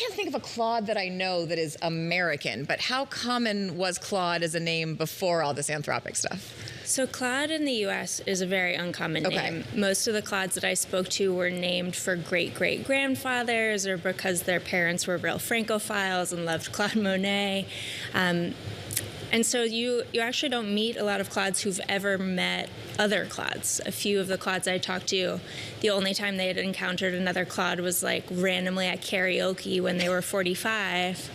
can't think of a Claude that I know that is American, but how common was Claude as a name before all this Anthropic stuff? So Claude in the U.S. is a very uncommon name. Most of the Claudes that I spoke to were named for great-great-grandfathers or because their parents were real Francophiles and loved Claude Monet. And so you actually don't meet a lot of Claudes who've ever met other Claudes. A few of the Claudes I talked to, the only time they had encountered another Claude was like randomly at karaoke when they were 45.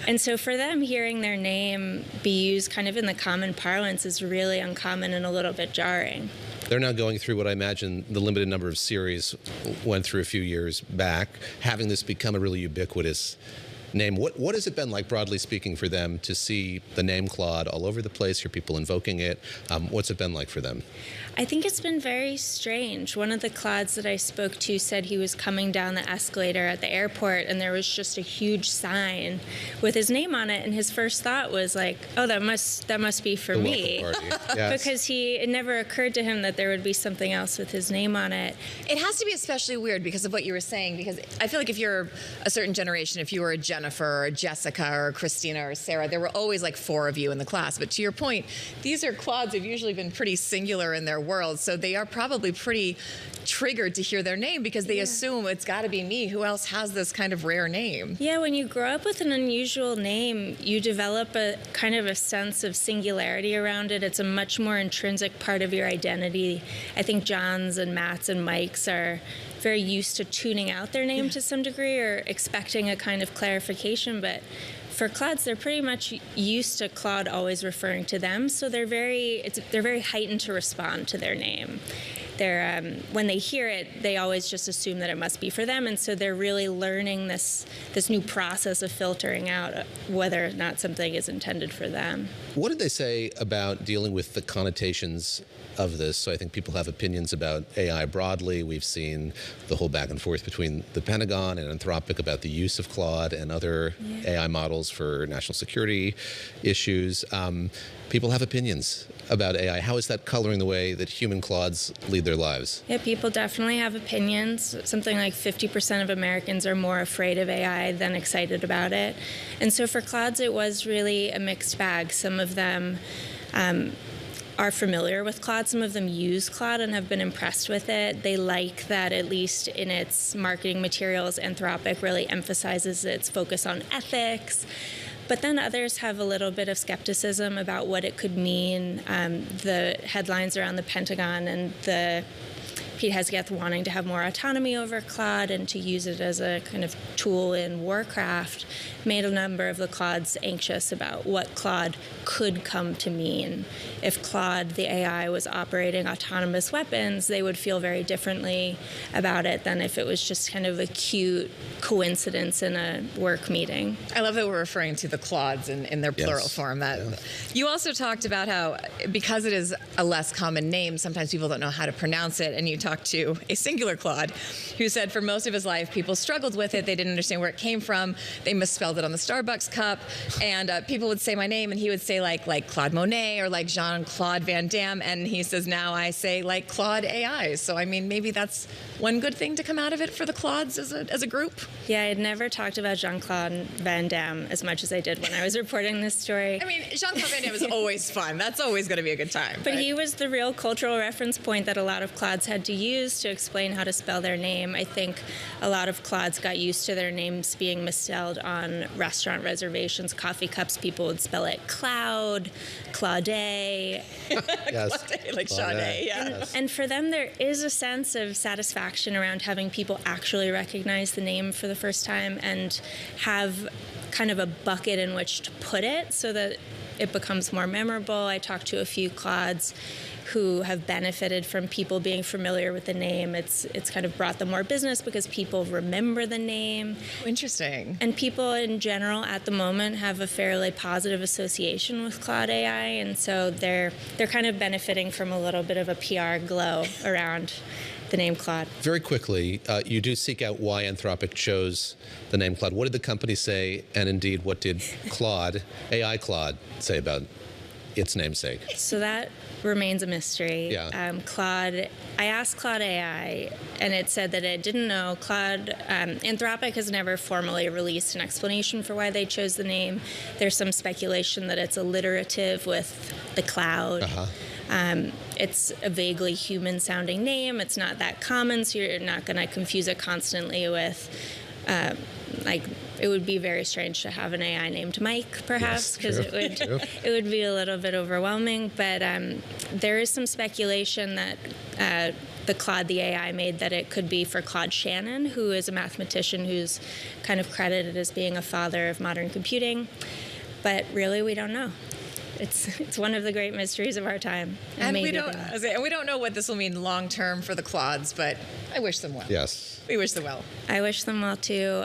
And so for them, hearing their name be used kind of in the common parlance is really uncommon and a little bit jarring. They're now going through what I imagine the limited number of series went through a few years back, having this become a really ubiquitous name. What has it been like, broadly speaking, for them to see the name Claude all over the place, hear people invoking it? What's it been like for them? I think it's been very strange. One of the Claudes that I spoke to said he was coming down the escalator at the airport and there was just a huge sign with his name on it, and his first thought was like, oh, that must be for me. Yes. Because it never occurred to him that there would be something else with his name on it. It has to be especially weird because of what you were saying, because I feel like if you're a certain generation, if you were a Jennifer or a Jessica or a Christina or Sarah, there were always like 4 of you in the class. But to your point, these are Claudes who've usually been pretty singular in their world, so they are probably pretty triggered to hear their name because they assume it's got to be me. Who else has this kind of rare name? Yeah, when you grow up with an unusual name, you develop a kind of a sense of singularity around it. It's a much more intrinsic part of your identity. I think Johns and Matts and Mikes are very used to tuning out their name to some degree or expecting a kind of clarification, but for Claudes, they're pretty much used to Claude always referring to them, so they're very heightened to respond to their name. They're when they hear it, they always just assume that it must be for them, and so they're really learning this new process of filtering out whether or not something is intended for them. What did they say about dealing with the connotations of this? So I think people have opinions about AI broadly. We've seen the whole back and forth between the Pentagon and Anthropic about the use of Claude and other AI models for national security issues. People have opinions about AI. How is that coloring the way that human Claudes lead their lives? Yeah, people definitely have opinions. Something like 50% of Americans are more afraid of AI than excited about it. And so for Claudes, it was really a mixed bag. Some of them are familiar with Claude. Some of them use Claude and have been impressed with it. They like that, at least in its marketing materials, Anthropic really emphasizes its focus on ethics. But then others have a little bit of skepticism about what it could mean. The headlines around the Pentagon and the Pete Hegseth wanting to have more autonomy over Claude and to use it as a kind of tool in warcraft made a number of the Claudes anxious about what Claude could come to mean. If Claude, the AI, was operating autonomous weapons, they would feel very differently about it than if it was just kind of a cute coincidence in a work meeting. I love that we're referring to the Claudes in their plural form. You also talked about how, because it is a less common name, sometimes people don't know how to pronounce it, and you talked to a singular Claude who said for most of his life people struggled with it, they didn't understand where it came from, they misspelled it on the Starbucks cup, and people would say my name and he would say like Claude Monet or like Jean-Claude Van Damme, and he says now I say like Claude AI. So I mean, maybe that's one good thing to come out of it for the Claudes as a group. Yeah, I had never talked about Jean-Claude Van Damme as much as I did when I was reporting this story. I mean, Jean-Claude Van Damme is always fun. That's always going to be a good time. But he was the real cultural reference point that a lot of Claudes had to use to explain how to spell their name. I think a lot of Claudes got used to their names being misspelled on restaurant reservations, coffee cups. People would spell it Cloud, Claude. Yes. Claude, like Sade, yeah. And for them, there is a sense of satisfaction around having people actually recognize the name for the first time and have kind of a bucket in which to put it so that it becomes more memorable. I talked to a few Claudes who have benefited from people being familiar with the name. It's kind of brought them more business because people remember the name. Interesting. And people in general at the moment have a fairly positive association with Claude AI, and so they're kind of benefiting from a little bit of a PR glow around the name Claude. Very quickly, you do seek out why Anthropic chose the name Claude. What did the company say, and indeed, what did Claude, AI Claude, say about its namesake? So that remains a mystery. Yeah. Claude, I asked Claude AI, and it said that it didn't know. Anthropic has never formally released an explanation for why they chose the name. There's some speculation that it's alliterative with the cloud. It's a vaguely human-sounding name. It's not that common, so you're not going to confuse it constantly with, it would be very strange to have an AI named Mike, perhaps, because it would be a little bit overwhelming. But there is some speculation that the AI made that it could be for Claude Shannon, who is a mathematician who's kind of credited as being a father of modern computing. But really, we don't know. It's one of the great mysteries of our time. And we don't know what this will mean long term for the Claudes, but I wish them well. Yes. We wish them well. I wish them well too.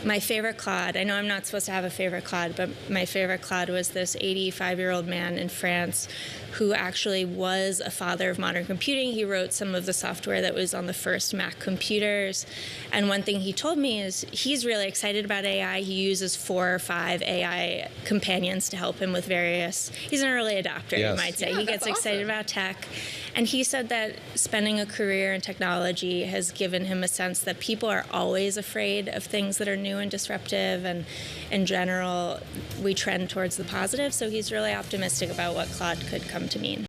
My favorite Claude, I know I'm not supposed to have a favorite Claude, but my favorite Claude was this 85-year-old man in France who actually was a father of modern computing. He wrote some of the software that was on the first Mac computers. And one thing he told me is he's really excited about AI. He uses 4 or 5 AI companions to help him with he's an early adopter, you might say. He gets excited about tech. And he said that spending a career in technology has given him a sense that people are always afraid of things that are new and disruptive, and in general, we trend towards the positive. So he's really optimistic about what Claude could come to mean.